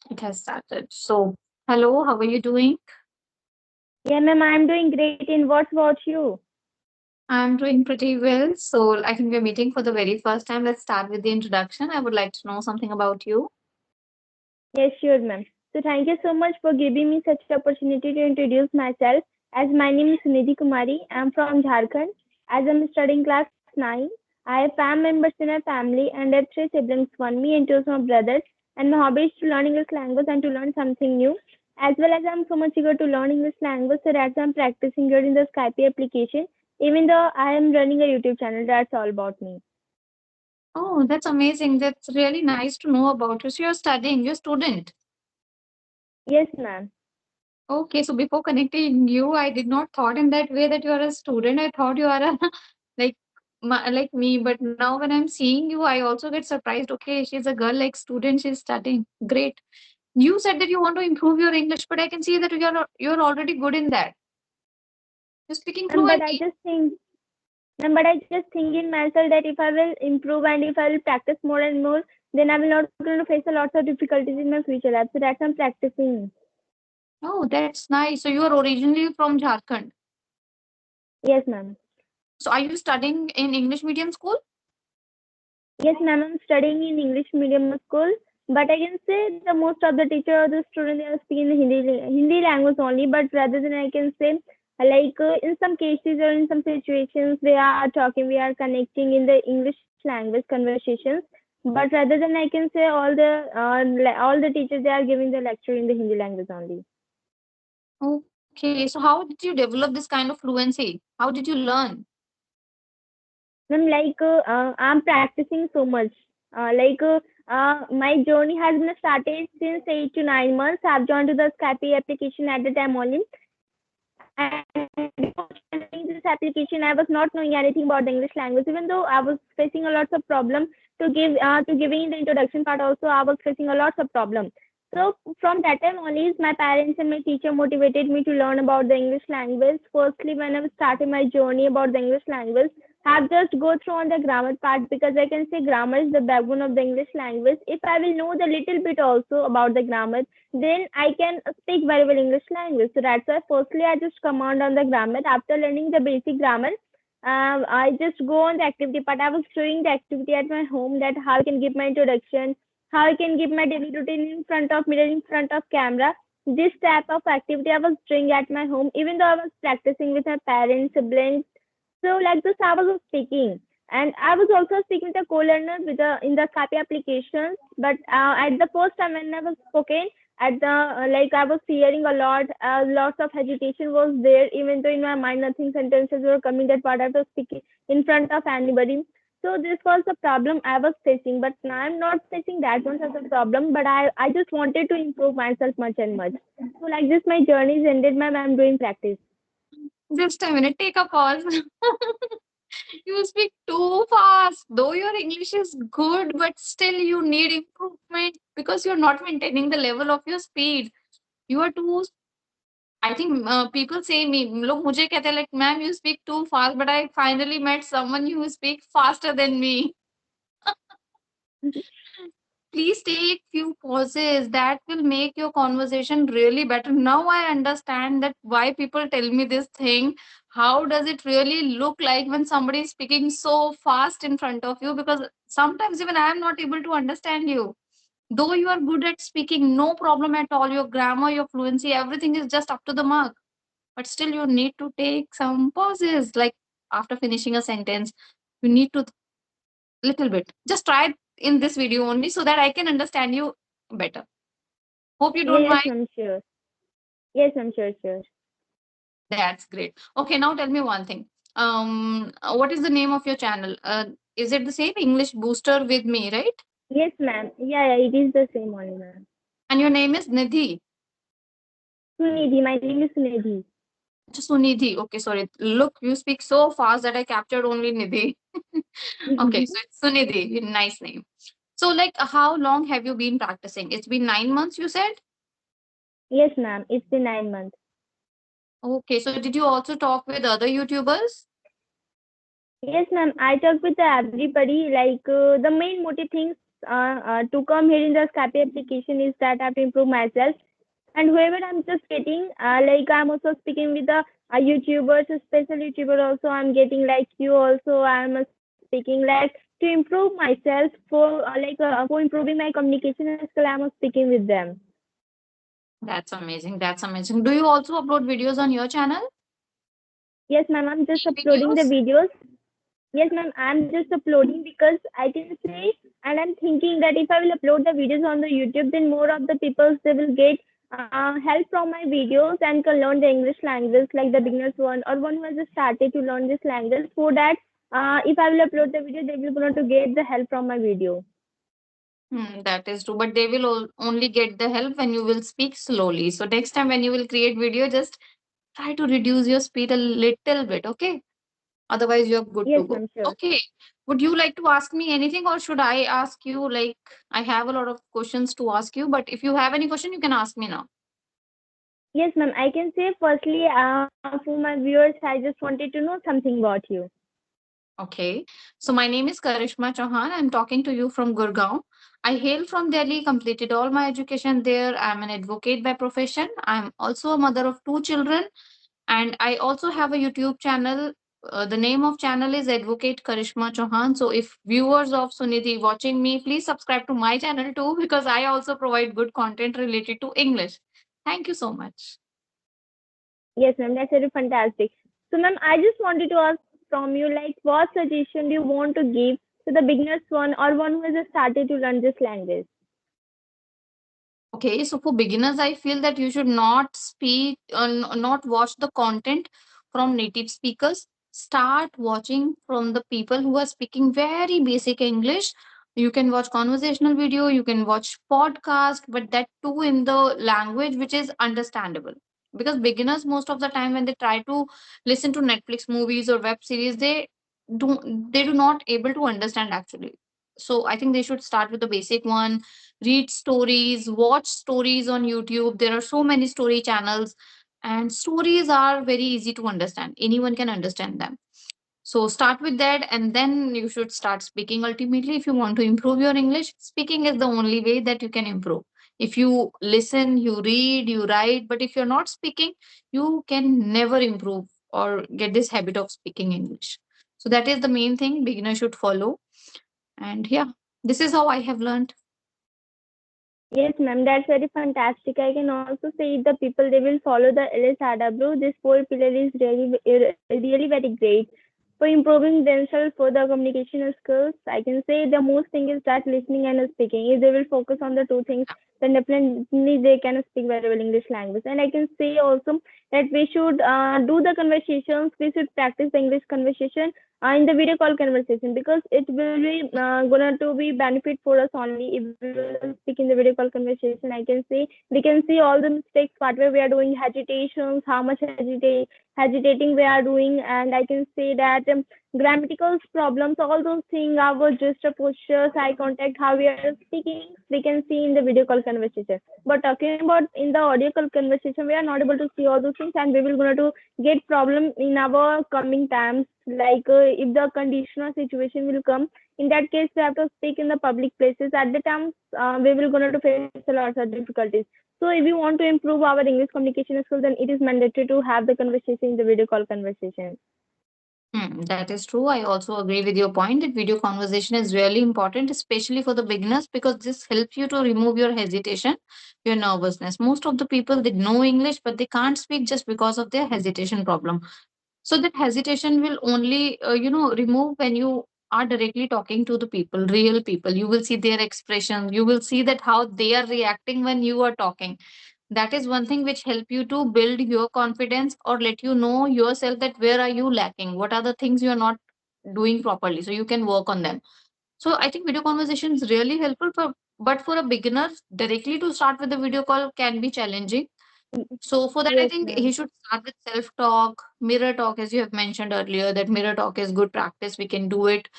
It has started. So, hello, how are you doing? Yeah, ma'am, I'm doing great. And what about you? I'm doing pretty well. So, I think we're meeting for the very first time. Let's start with the introduction. I would like to know something about you. Yes, sure, ma'am. So thank you so much for giving me such opportunity to introduce myself. As my name is Sunidhi Kumari, I'm from Jharkhand. As I'm studying class 9, I have 5 members in my family and I have 3 siblings, one me and 2 of my brothers. And my hobby is to learn English language and to learn something new. As well as I'm so much eager to learn English language, so that's why I'm practicing using the Skype application. Even though I am running a YouTube channel, that's all about me. Oh, that's amazing. That's really nice to know about you. So, you're studying, you're a student. Yes, ma'am. Okay, so before connecting you, I did not thought in that way that you are a student. I thought you are a like like me. But now when I'm seeing you, I also get surprised. Okay, she's a girl like student. She's studying. Great. You said that you want to improve your English, but I can see that you're already good in that. You're speaking And but I fluently. just think but I just think in myself that if I will improve and if I will practice more and more, then I will not going to face a lot of difficulties in my future life. So that's I'm practicing. Oh, that's nice. So you are originally from Jharkhand. Yes, ma'am. So are you studying in English medium school? Yes, ma'am. I'm studying in English medium school, but I can say the most of the teacher or the student they are speaking Hindi language only. But rather than I can say in some cases or in some situations they are talking, we are connecting in the English language conversations. But rather than I can say all the teachers they are giving the lecture in the Hindi language only. Okay. So how did you develop this kind of fluency? How did you learn? I'm practicing so much. My journey has been started since 8 to 9 months. I've joined to the Skype application at the time only, and before joining this application, I was not knowing anything about the English language. Even though I was facing a lot of problem to giving the introduction part, also I was facing a lot of problem. So from that time only, my parents and my teacher motivated me to learn about the English language. Firstly, when I was starting my journey about the English language, have just go through on the grammar part because I can say grammar is the backbone of the English language. If I will know the little bit also about the grammar, then I can speak very well English language. So that's why firstly I just command on the grammar. After learning the basic grammar, I just go on the activity part. I was showing the activity at my home that how I can give my introduction, how I can give my daily routine in front of mirror, in front of camera. This type of activity I was doing at my home, even though I was practicing with my parents, siblings, so like this, I was speaking, and I was also speaking to co-learner with the in the Skype applications. But at the first time when I was spoken, at the I was hearing a lot, lots of hesitation was there. Even though in my mind nothing sentences were coming that what I was speaking in front of anybody. So this was the problem I was facing. But now I'm not facing that much as a problem. But I just wanted to improve myself much and much. So like this, my journey is ended. Ma'am, I'm doing practice. Just a minute, take a pause. You speak too fast. Though your English is good, but still you need improvement because you're not maintaining the level of your speed. You are too I think people say me, लोग मुझे कहते हैं like, ma'am, you speak too fast, but I finally met someone who speak faster than me. Please take few pauses. That will make your conversation really better. Now I understand that why people tell me this thing. How does it really look like when somebody is speaking so fast in front of you? Because sometimes even I am not able to understand you. Though you are good at speaking, no problem at all. Your grammar, your fluency, everything is just up to the mark. But still you need to take some pauses, like after finishing a sentence you need to little bit just try it in this video only so that I can understand you better. Hope you don't Yes, mind. I'm sure. Yes, I'm sure, sure. That's great. Okay, now tell me one thing. What is the name of your channel? Is it the same English Booster with me, right? Yes, ma'am. Yeah, it is the same only, ma'am. And your name is Nidhi. Sunidhi, my name is Sunidhi. Just Sunidhi. Okay, sorry, look, you speak so fast that I captured only Nidhi. Okay, so it's Sunidhi. Nice name. So, like, how long have you been practicing? It's been 9 months, you said? Yes, ma'am. It's been 9 months. Okay, so did you also talk with other YouTubers? Yes, ma'am. I talk with everybody. The main motive things to come here in the Skype application is that I have to improve myself. And whoever I'm just getting, like I'm also speaking with the YouTubers, a special YouTuber also. I'm getting like you also. I'm speaking like to improve myself for improving my communication skill. I'm speaking with them. That's amazing. That's amazing. Do you also upload videos on your channel? Yes, ma'am. I'm just uploading the Videos? videos. Yes, ma'am. I'm just uploading because I can say, and I'm thinking that if I will upload the videos on the YouTube, then more of the people they will get help from my videos and can learn the English language, like the beginners one or one who has just started to learn this language. For that, if I will upload the video, they will going to get the help from my video. That is true. But they will only get the help when you will speak slowly. So next time when you will create video, just try to reduce your speed a little bit. Okay. Otherwise, you're good Yes, to go. ma'am. Sure. Okay. Would you like to ask me anything or should I ask you? Like, I have a lot of questions to ask you, but if you have any question, you can ask me now. Yes, ma'am. I can say firstly, for my viewers, I just wanted to know something about you. Okay. So my name is Karishma Chauhan. I'm talking to you from Gurgaon. I hail from Delhi, completed all my education there. I'm an advocate by profession. I'm also a mother of two children and I also have a YouTube channel. The name of channel is Advocate Karishma Chauhan. So if viewers of Sunidhi watching me, please subscribe to my channel too because I also provide good content related to English. Thank you so much. Yes, ma'am. That's very fantastic. So, ma'am, I just wanted to ask from you, like, what suggestion do you want to give to the beginners one or one who has just started to learn this language? Okay, so for beginners, I feel that you should not speak, not watch the content from native speakers. Start watching from the people who are speaking very basic English. You can watch conversational video, you can watch podcast, but that too in the language which is understandable. Because beginners, most of the time, when they try to listen to Netflix movies or web series, they do not able to understand actually. So I think they should start with the basic one, read stories, watch stories on YouTube. There are so many story channels, and stories are very easy to understand. Anyone can understand them. So start with that, and then you should start speaking. Ultimately, if you want to improve your English, speaking is the only way that you can improve. If you listen, you read, you write, but if you're not speaking, you can never improve or get this habit of speaking English. So that is the main thing beginners should follow. And yeah, this is how I have learned. Yes, ma'am, that's very fantastic. I can also say the people they will follow the LSRW. This four pillar is really very great for improving themselves for the communication skills. I can say the most thing is that listening and speaking. If they will focus on the two things, then definitely they can speak very well English language. And I can say also that we should do the conversations. We should practice the English conversation in the video call conversation because it will be gonna to be benefit for us only if we will speak in the video call conversation. I can say we can see all the mistakes whatever we are doing, hesitations, how much hesitating we are doing, and I can say that grammatical problems, all those things, our gesture, postures, eye contact, how we are speaking, we can see in the video call conversation. But talking about in the audio call conversation, we are not able to see all those things, and we will going to get problem in our coming times. Like if the conditional situation will come, in that case we have to speak in the public places. At the time, we will going to face a lot of difficulties. So if you want to improve our English communication skills, then it is mandatory to have the conversation in the video call conversation. That is true. I also agree with your point that video conversation is really important, especially for the beginners, because this helps you to remove your hesitation, your nervousness. Most of the people they know English, but they can't speak just because of their hesitation problem. So that hesitation will only, remove when you are directly talking to the people, real people. You will see their expressions. You will see that how they are reacting when you are talking. That is one thing which help you to build your confidence or let you know yourself that where are you lacking, what are the things you are not doing properly, so you can work on them. So I think video conversation is really helpful for, but for a beginner directly to start with the video call can be challenging. So for that, I Yes, think ma'am. he should start with self-talk, mirror talk, as you have mentioned earlier, that mirror talk is good practice. We can do it.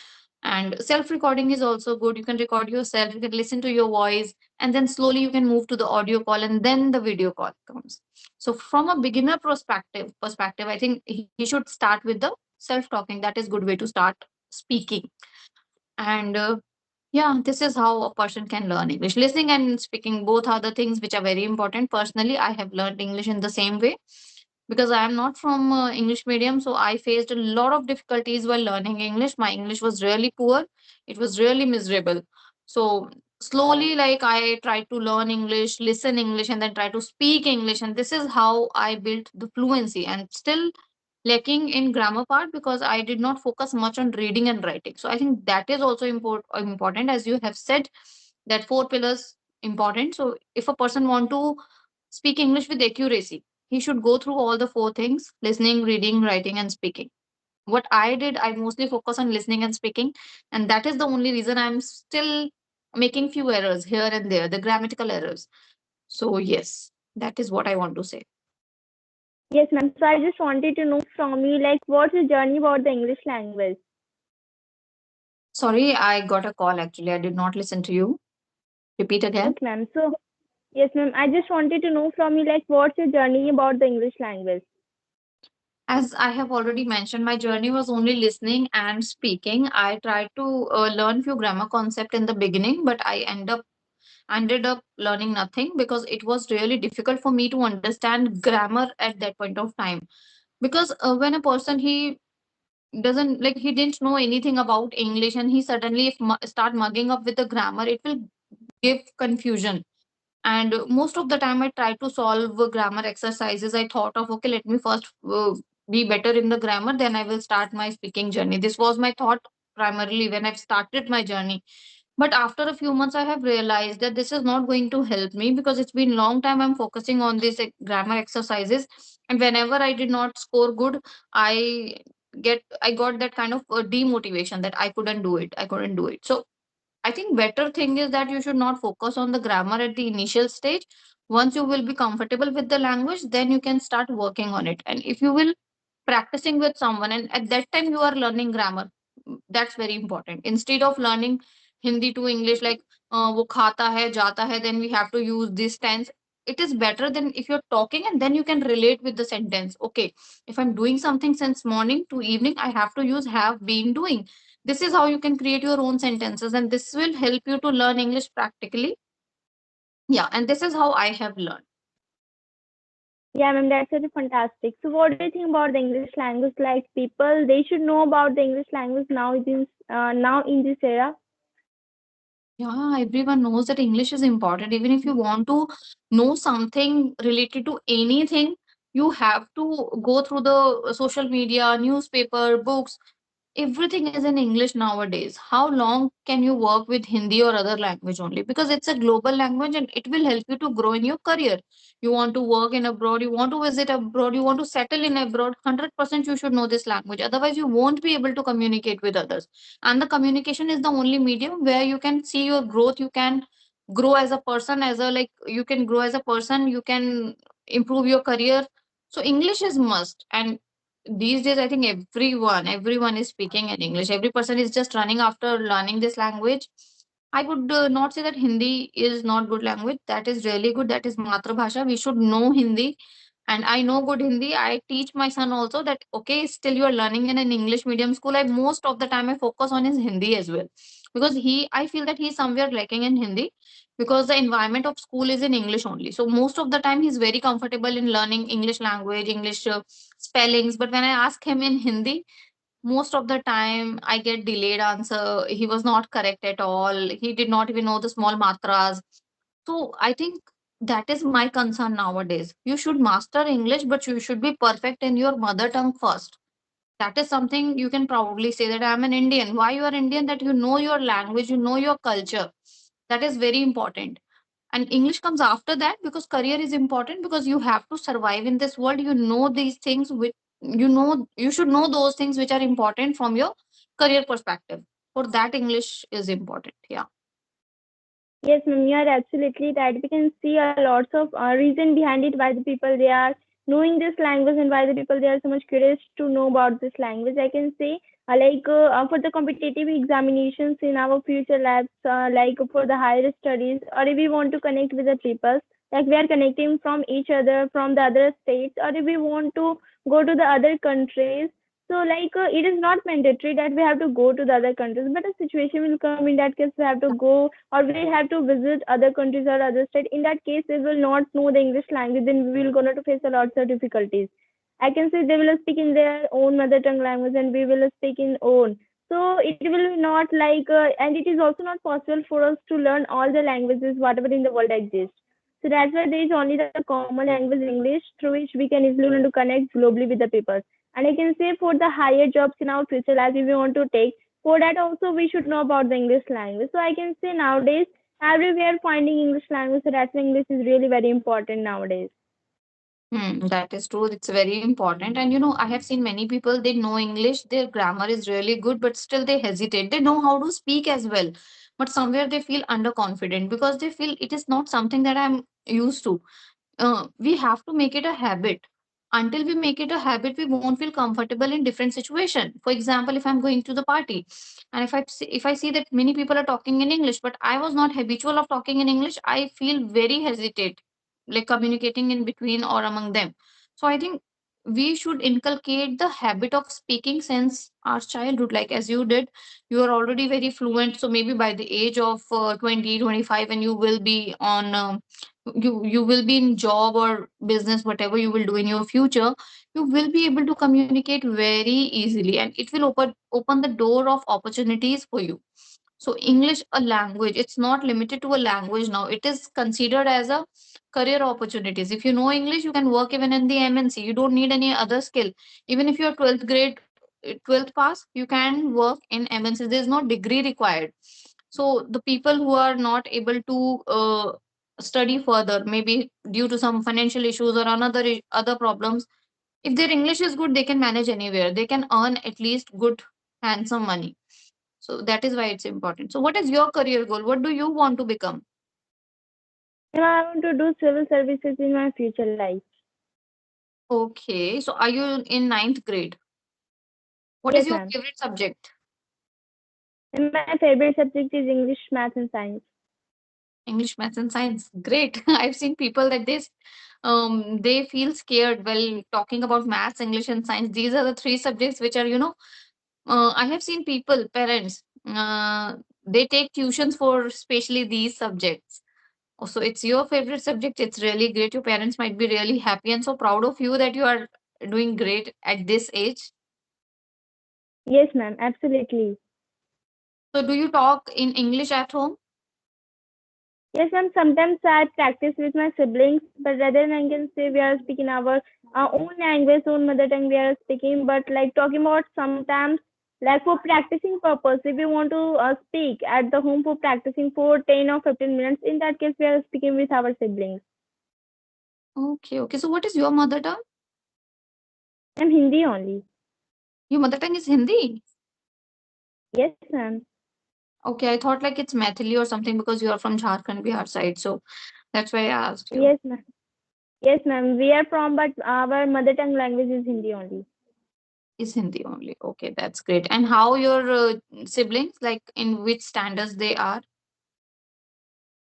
And self-recording is also good. You can record yourself, you can listen to your voice, and then slowly you can move to the audio call and then the video call comes. So from a beginner perspective, I think he should start with the self-talking. That is good way to start speaking. And Yeah, this is how a person can learn English. Listening and speaking both are the things which are very important. Personally, I have learned English in the same way because I am not from English medium, so I faced a lot of difficulties while learning English. My English was really poor. It was really miserable. So slowly, like I tried to learn English, listen English, and then try to speak English, and this is how I built the fluency. And still lacking in grammar part because I did not focus much on reading and writing. So I think that is also important, as you have said that four pillars important. So if a person want to speak English with accuracy, he should go through all the four things: listening, reading, writing, and speaking. What I did, I mostly focus on listening and speaking, and that is the only reason I'm still making few errors here and there, the grammatical errors. So yes, that is what I want to say. Yes, ma'am. So I just wanted to know from you, like, what's your journey about the English language? Sorry, I got a call actually. I did not listen to you. Repeat again. Okay, ma'am. So yes, ma'am. I just wanted to know from you, like, what's your journey about the English language? As I have already mentioned, my journey was only listening and speaking. I tried to learn few grammar concept in the beginning, but I ended up learning nothing because it was really difficult for me to understand grammar at that point of time. Because when a person he didn't know anything about English and he suddenly start mugging up with the grammar, it will give confusion. And most of the time I try to solve grammar exercises. I thought of, okay, let me first be better in the grammar, then I will start my speaking journey. This was my thought primarily when I've started my journey. But after a few months I have realized that this is not going to help me because it's been long time I'm focusing on these grammar exercises, and whenever I did not score good, i I got that kind of demotivation that I couldn't do it. So I think better thing is that you should not focus on the grammar at the initial stage. Once you will be comfortable with the language, then you can start working on it. And if you will practicing with someone and at that time you are learning grammar, that's very important. Instead of learning Hindi to English like wo khata hai jata hai, then we have to use this tense. It is better than if you're talking and then you can relate with the sentence. Okay, if I'm doing something since morning to evening, I have to use have been doing. This is how you can create your own sentences, and this will help you to learn English practically. Yeah, and this is how I have learned. Yeah, ma'am, that's very fantastic. So, what do you think about the English language? Like, people, they should know about the English language now in this era. Yeah, everyone knows that English is important. Even if you want to know something related to anything, you have to go through the social media, newspaper, books. Everything is in English nowadays. How long can you work with Hindi or other language only? Because it's a global language and it will help you to grow in your career. You want to work in abroad, you want to visit abroad, you want to settle in abroad, 100% you should know this language. Otherwise, you won't be able to communicate with others. And the communication is the only medium where you can see your growth. You can grow as a person, you can grow as a person, you can improve your career. So English is must. And these days I think everyone is speaking in English. Every person is just running after learning this language. I would not say that Hindi is not good language. That is really good. That is matrabhasha. We should know Hindi, and I know good Hindi. I teach my son also that, okay, still you are learning in an English medium school. I most of the time I focus on his Hindi as well, because I feel that he's somewhere lacking in Hindi because the environment of school is in English only. So most of the time he's very comfortable in learning English language, English spellings. But when I ask him in Hindi, most of the time I get delayed answer. He was not correct at all. He did not even know the small matras. So I think that is my concern nowadays. You should master English, but you should be perfect in your mother tongue first. That is something you can proudly say that I'm an Indian. Why you are Indian? That you know your language, you know your culture. That is very important. And English comes after that because career is important, because you have to survive in this world. You know these things which you should know those things which are important from your career perspective. For that, English is important. Yeah. Yes, ma'am, you are absolutely right. We can see a lots of reason behind it why the people they are knowing this language and why the people they are so much curious to know about this language. I can say for the competitive examinations in our future labs, like for the higher studies, or if we want to connect with the people, like we are connecting from each other from the other states, or if we want to go to the other countries. So like it is not mandatory that we have to go to the other countries, but a situation will come in that case we have to go or we have to visit other countries or other state. In that case, we will not know the English language, then we will gonna to face a lot of difficulties. I can say they will speak in their own mother tongue language and we will speak in own. So it will not like, and it is also not possible for us to learn all the languages whatever in the world exists. So that's why there is only the common language English through which we can easily learn to connect globally with the people. And I can say for the higher jobs in our future life, if we want to take, for that also we should know about the English language. So I can say nowadays everywhere finding English language, so that's why English is really very important nowadays. That is true. It's very important. And you know, I have seen many people, they know English, their grammar is really good, but still they hesitate. They know how to speak as well, but somewhere they feel underconfident because they feel it is not something that I'm used to. We have to make it a habit. Until we make it a habit, we won't feel comfortable in different situation. For example, if I'm going to the party and if I see that many people are talking in English, but I was not habitual of talking in English, I feel very hesitate, like communicating in between or among them. So I think we should inculcate the habit of speaking since our childhood, like as you did. You are already very fluent, so maybe by the age of 20 25, when you will be on you will be in job or business, whatever you will do in your future, you will be able to communicate very easily, and it will open the door of opportunities for you. So English, a language, it's not limited to a language now. It is considered as a career opportunities. If you know English, you can work even in the MNC. You don't need any other skill. Even if you're 12th grade, 12th pass, you can work in MNC. There's no degree required. So the people who are not able to study further, maybe due to some financial issues or other problems, if their English is good, they can manage anywhere. They can earn at least good, handsome money. So that is why it's important. So what is your career goal? What do you want to become? And I want to do civil services in my future life. Okay. So are you in ninth grade? What Yes, is your ma'am. favorite subject? And my favorite subject is English, math, and science. English, maths, and science. Great. I've seen people that they feel scared while talking about maths, English, and science. These are the three subjects which are, I have seen people, parents, they take tuitions for especially these subjects. Oh, so it's your favorite subject. It's really great. Your parents might be really happy and so proud of you that you are doing great at this age. Yes, ma'am. Absolutely. So do you talk in English at home? Yes, ma'am. Sometimes I practice with my siblings, but rather than I can say we are speaking our own language, own mother tongue, we are speaking. But like talking about sometimes, like for practicing purpose, if we want to speak at the home for practicing for 10 or 15 minutes, in that case, we are speaking with our siblings. Okay, okay. So what is your mother tongue? I'm Hindi only. Your mother tongue is Hindi. Yes, ma'am. Okay, I thought like it's Maithili or something because you are from Jharkhand, Bihar side. So that's why I asked you. Yes, ma'am. Yes, ma'am. We are from, but our mother tongue language is Hindi only. Is Hindi only. Okay, that's great. And how your siblings, like in which standards they are?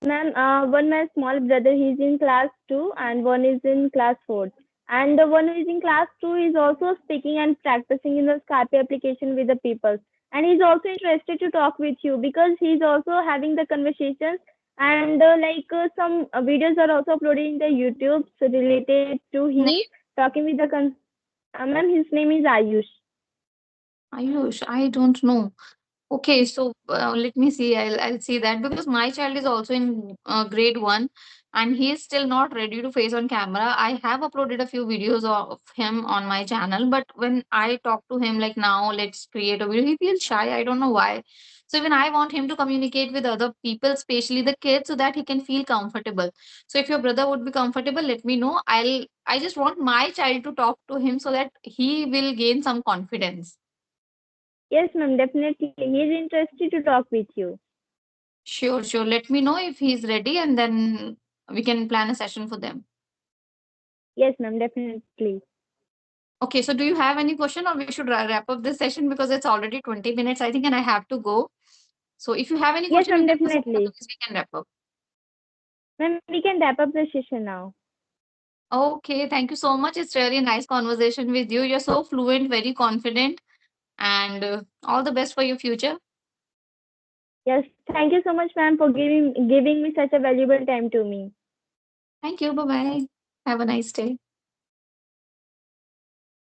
Ma'am, one my small brother, he's in class 2 and one is in class 4. And the one who is in class 2 is also speaking and practicing in the Skype application with the people. And he's also interested to talk with you because he's also having the conversations and some videos are also uploaded in the YouTube so related to him Name? talking with the ma'am, his name is Ayush. Ayush, I don't know. Okay, so let me see. I'll see that because my child is also in grade one, and he is still not ready to face on camera. I have uploaded a few videos of him on my channel, but when I talk to him like now, let's create a video, he feels shy. I don't know why. So even I want him to communicate with other people, especially the kids, so that he can feel comfortable. So if your brother would be comfortable, let me know. I just want my child to talk to him so that he will gain some confidence. Yes, ma'am, definitely. He's interested to talk with you. Sure, sure. Let me know if he's ready and then we can plan a session for them. Yes, ma'am, definitely. Okay, so do you have any question or we should wrap up this session because it's already 20 minutes, I think, and I have to go. So if you have any Yes, question, you ma'am, can ask me, definitely. otherwise we can wrap up. Ma'am, we can wrap up the session now. Okay, thank you so much. It's really a nice conversation with you. You're so fluent, very confident, and all the best for your future. Yes, thank you so much, ma'am, for giving me such a valuable time to me. Thank you. Bye bye. Have a nice day.